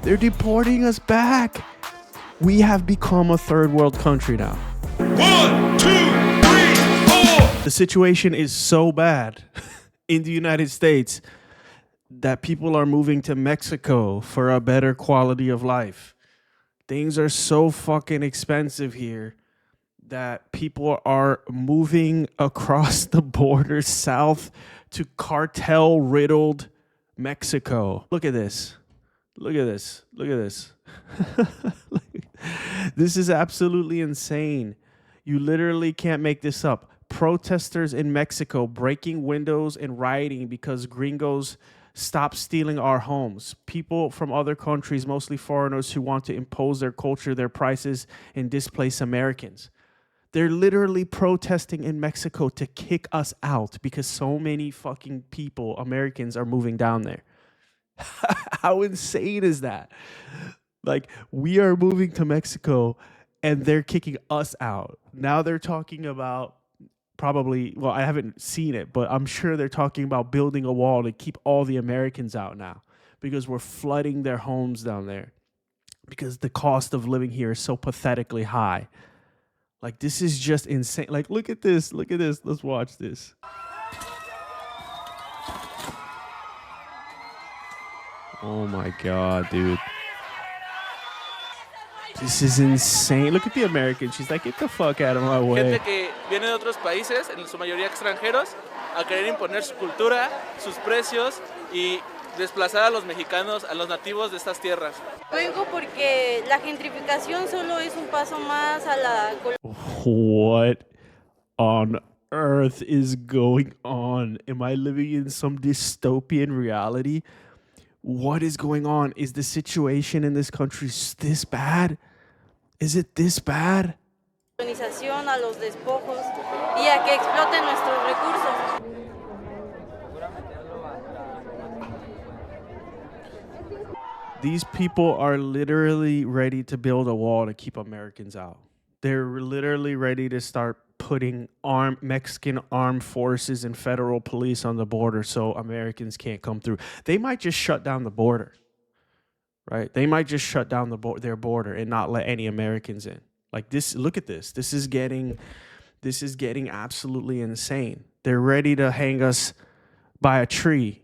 They're deporting us back. We have become a third world country now. 1, 2, 3, 4. The situation is so bad in the United States that people are moving to Mexico for a better quality of life. Things are so fucking expensive here that people are moving across the border south to cartel-riddled Mexico. Look at this. Look at this. Look at this. This is absolutely insane. You literally can't make this up. Protesters in Mexico breaking windows and rioting because gringos stop stealing our homes. People from other countries, mostly foreigners, who want to impose their culture, their prices, and displace Americans. They're literally protesting in Mexico to kick us out because so many fucking people, Americans, are moving down there. How insane is that? Like, we are moving to Mexico and they're kicking us out. Now they're talking about probably, well, I haven't seen it, but I'm sure they're talking about building a wall to keep all the Americans out now because we're flooding their homes down there because the cost of living here is so pathetically high. Like, this is just insane. Like, look at this. Look at this. Let's watch this. Oh my God, dude. This is insane. Look at the American. She's like, get the fuck out of my way. Gente que viene de otros países, en su mayoría extranjeros, a querer imponer su cultura, sus precios y desplazar a los mexicanos, a los nativos de estas tierras. Vengo porque la gentrificación solo es un paso más a la... What on earth is going on? Am I living in some dystopian reality? What is going on? Is the situation in this country this bad? Is it this bad? Colonización, a los despojos y a que exploten nuestros recursos. These people are literally ready to build a wall to keep Americans out. They're literally ready to start putting Mexican armed forces and federal police on the border so Americans can't come through. They might just shut down the border, right? They might just shut down their border and not let any Americans in. Like this, look at this. This is getting absolutely insane. They're ready to hang us by a tree.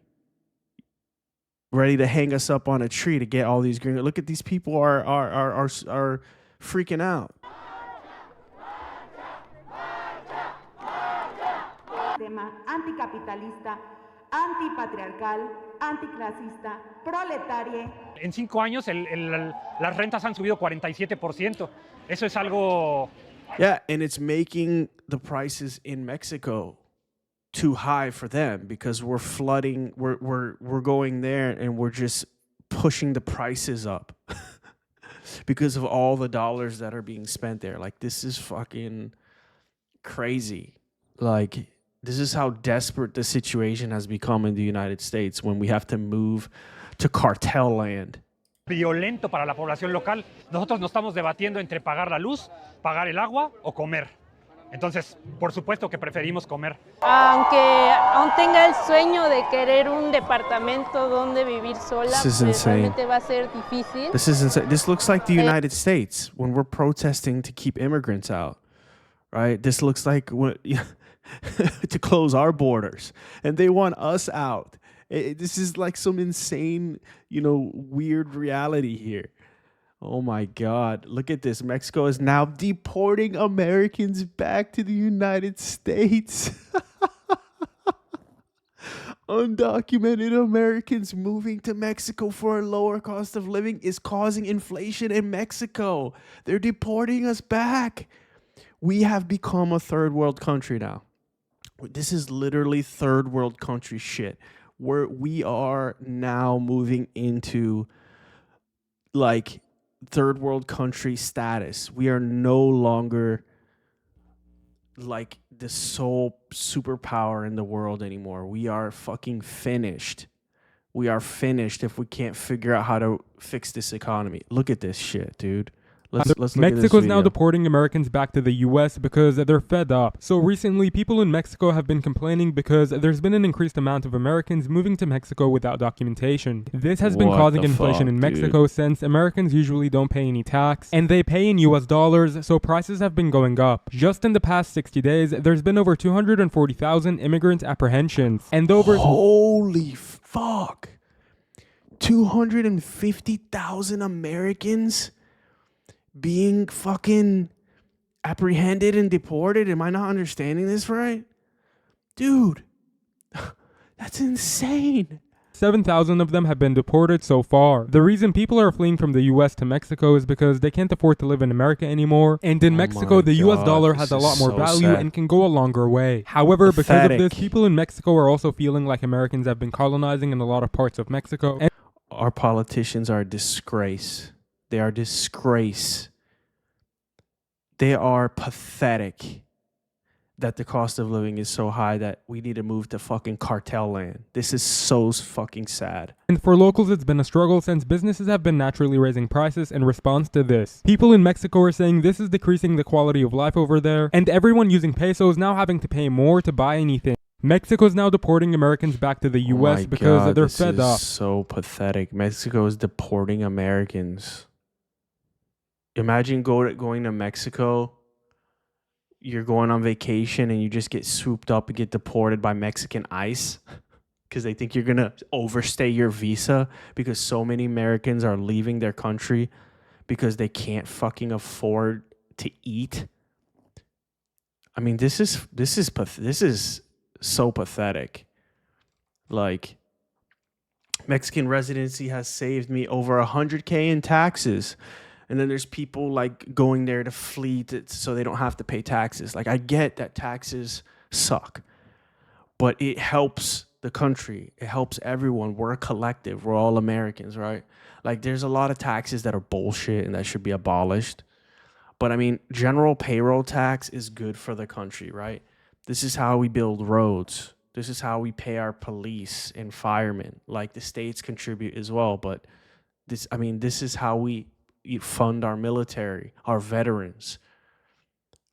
Ready to hang us up on a tree to get all these green. Look at these people are freaking out. Anticapitalista, antipatriarcal, anticlasista, proletaria. En 5 años las rentas han subido 47%. Eso es algo... Yeah, and it's making the prices in Mexico too high for them because we're flooding, we're going there and we're just pushing the prices up because of all the dollars that are being spent there. Like, this is fucking crazy. Like, this is how desperate the situation has become in the United States when we have to move to cartel land. Violento para la población local. Nosotros nos estamos debatiendo entre pagar la luz, pagar el agua o comer. Entonces, por supuesto que preferimos comer. Aunque aún tenga el sueño de querer un departamento donde vivir sola, pues realmente va a ser difícil. This is insane. This looks like the United States when we're protesting to keep immigrants out, right? This looks like to close our borders, and they want us out. This is like some insane, weird reality here. Oh my God, look at this. Mexico is now deporting Americans back to the United States. Undocumented Americans moving to Mexico for a lower cost of living is causing inflation in Mexico. They're deporting us back. We have become a third world country now. This is literally third world country shit. We are now moving into like third world country status. We are no longer like the sole superpower in the world anymore. We are fucking finished. We are finished if we can't figure out how to fix this economy. Look at this shit, dude. Let's look at this Mexico's now video. deporting Americans back to the US because they're fed up. So recently, people in Mexico have been complaining because there's been an increased amount of Americans moving to Mexico without documentation. This has been What causing the inflation fuck, in Mexico since Americans usually don't pay any tax, and they pay in US dollars, so prices have been going up. Just in the past 60 days, there's been over 240,000 immigrant apprehensions, and over... Holy fuck. 250,000 Americans being fucking apprehended and deported. Am I not understanding this right? Dude, that's insane. 7,000 of them have been deported so far. The reason people are fleeing from the US to Mexico is because they can't afford to live in America anymore, and in Mexico the US dollar has a lot more value and can go a longer way. However, because of this, people in Mexico are also feeling like Americans have been colonizing in a lot of parts of Mexico. And our politicians are a disgrace. They are a disgrace. They are pathetic that the cost of living is so high that we need to move to fucking cartel land. This is so fucking sad. And for locals, it's been a struggle since businesses have been naturally raising prices in response to this. People in Mexico are saying this is decreasing the quality of life over there, and everyone using pesos now having to pay more to buy anything. Mexico's now deporting Americans back to the US because they're fed up. This is so pathetic. Mexico is deporting Americans. Imagine going to Mexico. You're going on vacation and you just get swooped up and get deported by Mexican ICE because they think you're going to overstay your visa because so many Americans are leaving their country because they can't fucking afford to eat. I mean, this is so pathetic. Like, Mexican residency has saved me over $100K in taxes. And then there's people like going there to flee so they don't have to pay taxes. Like, I get that taxes suck, but it helps the country. It helps everyone. We're a collective. We're all Americans, right? Like, there's a lot of taxes that are bullshit and that should be abolished. But I mean, general payroll tax is good for the country, right? This is how we build roads. This is how we pay our police and firemen. Like, the states contribute as well, but this is how we fund our military, our veterans,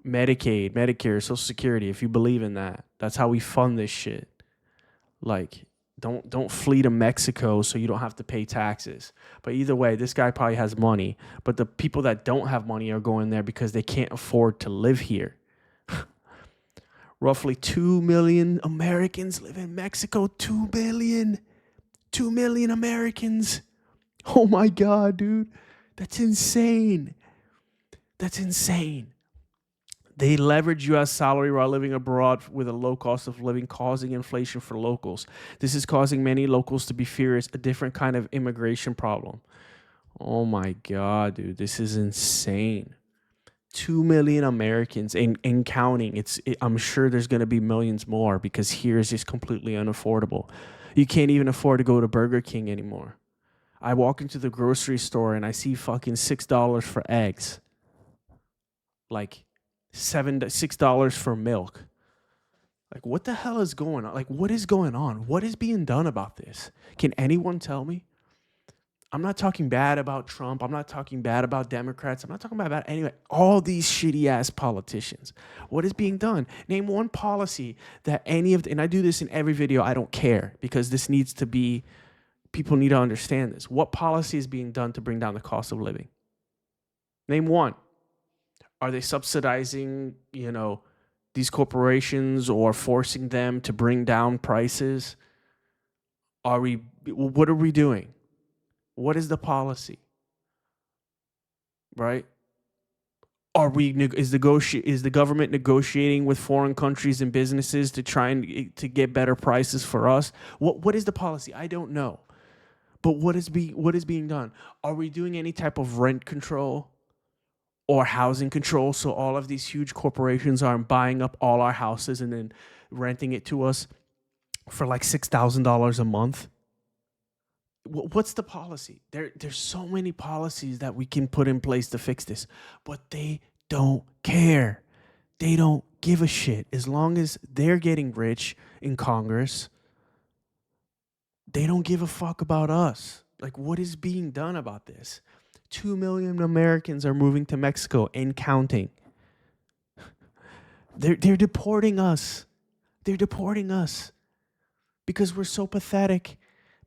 Medicaid, Medicare, Social Security. If you believe in that, that's how we fund this shit. Like, don't flee to Mexico so you don't have to pay taxes. But either way, this guy probably has money. But the people that don't have money are going there because they can't afford to live here. Roughly 2 million Americans live in Mexico. 2 billion. 2 million Americans. Oh my God, dude. That's insane. That's insane. They leverage U.S. salary while living abroad with a low cost of living, causing inflation for locals. This is causing many locals to be furious, a different kind of immigration problem. Oh my God, dude. This is insane. 2 million Americans and counting. I'm sure there's going to be millions more because here is just completely unaffordable. You can't even afford to go to Burger King anymore. I walk into the grocery store and I see fucking $6 for eggs. Like $6 for milk. Like, what the hell is going on? Like, what is going on? What is being done about this? Can anyone tell me? I'm not talking bad about Trump. I'm not talking bad about Democrats. I'm not talking bad about anyway. All these shitty ass politicians. What is being done? Name one policy that and I do this in every video. I don't care because this needs to be, people need to understand this. What policy is being done to bring down the cost of living? Name one. Are they subsidizing, these corporations or forcing them to bring down prices? What are we doing? What is the policy? Right? Is the government negotiating with foreign countries and businesses to try to get better prices for us? What is the policy? I don't know. But what is being done? Are we doing any type of rent control or housing control so all of these huge corporations aren't buying up all our houses and then renting it to us for like $6,000 a month? What's the policy? There's so many policies that we can put in place to fix this, but they don't care. They don't give a shit. As long as they're getting rich in Congress, they don't give a fuck about us. Like, what is being done about this? 2 million Americans are moving to Mexico and counting. They're deporting us. They're deporting us because we're so pathetic,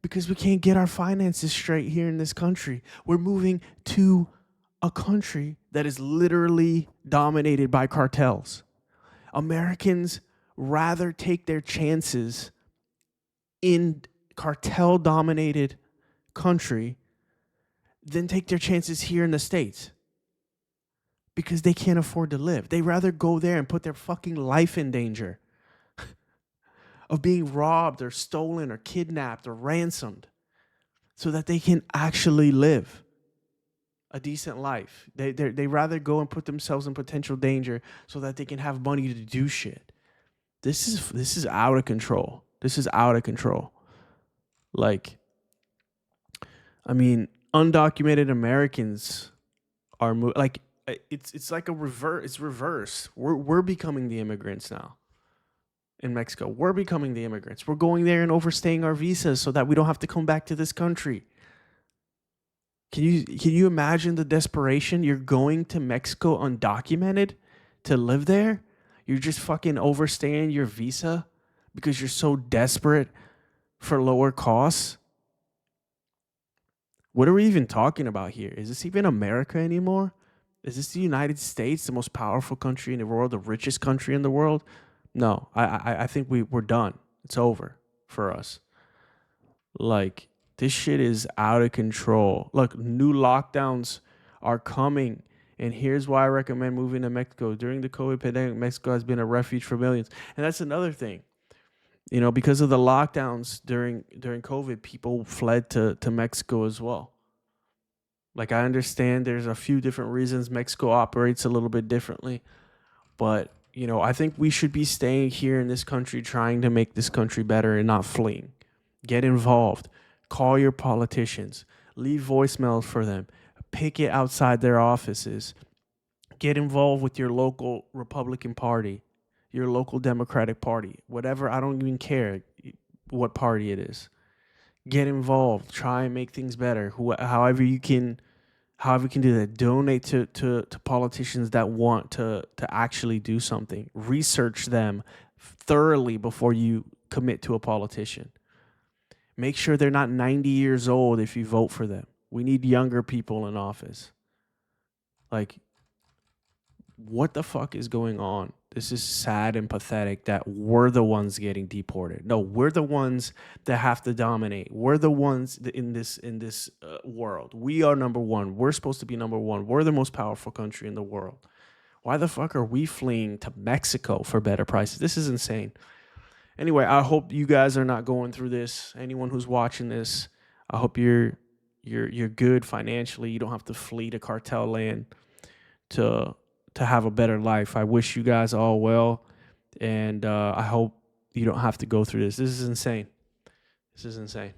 because we can't get our finances straight here in this country. We're moving to a country that is literally dominated by cartels. Americans rather take their chances in cartel-dominated country than take their chances here in the States because they can't afford to live. They rather go there and put their fucking life in danger of being robbed or stolen or kidnapped or ransomed so that they can actually live a decent life. They rather go and put themselves in potential danger so that they can have money to do shit. This is out of control. This is out of control. Like, I mean, undocumented Americans are like it's like a reverse. It's reverse. We're becoming the immigrants now. In Mexico, we're becoming the immigrants. We're going there and overstaying our visas so that we don't have to come back to this country. Can you imagine the desperation? You're going to Mexico undocumented to live there. You're just fucking overstaying your visa because you're so desperate for lower costs. What are we even talking about here? Is this even America anymore? Is this the United States, the most powerful country in the world, the richest country in the world? No, I think we're done. It's over for us. Like, this shit is out of control. Look, new lockdowns are coming. And here's why I recommend moving to Mexico. During the COVID pandemic, Mexico has been a refuge for millions. And that's another thing. You know, because of the lockdowns during COVID, people fled to Mexico as well. Like, I understand there's a few different reasons Mexico operates a little bit differently. But, you know, I think we should be staying here in this country, trying to make this country better and not fleeing. Get involved. Call your politicians. Leave voicemails for them. Picket outside their offices. Get involved with your local Republican Party, your local Democratic Party, whatever. I don't even care what party it is. Get involved. Try and make things better. However you can do that. Donate to politicians that want to actually do something. Research them thoroughly before you commit to a politician. Make sure they're not 90 years old if you vote for them. We need younger people in office. Like, what the fuck is going on? This is sad and pathetic that we're the ones getting deported. No, we're the ones that have to dominate. We're the ones in this world. We are number one. We're supposed to be number one. We're the most powerful country in the world. Why the fuck are we fleeing to Mexico for better prices? This is insane. Anyway, I hope you guys are not going through this. Anyone who's watching this, I hope you're good financially. You don't have to flee to cartel land to have a better life. I wish you guys all well, and I hope you don't have to go through this. This is insane. This is insane.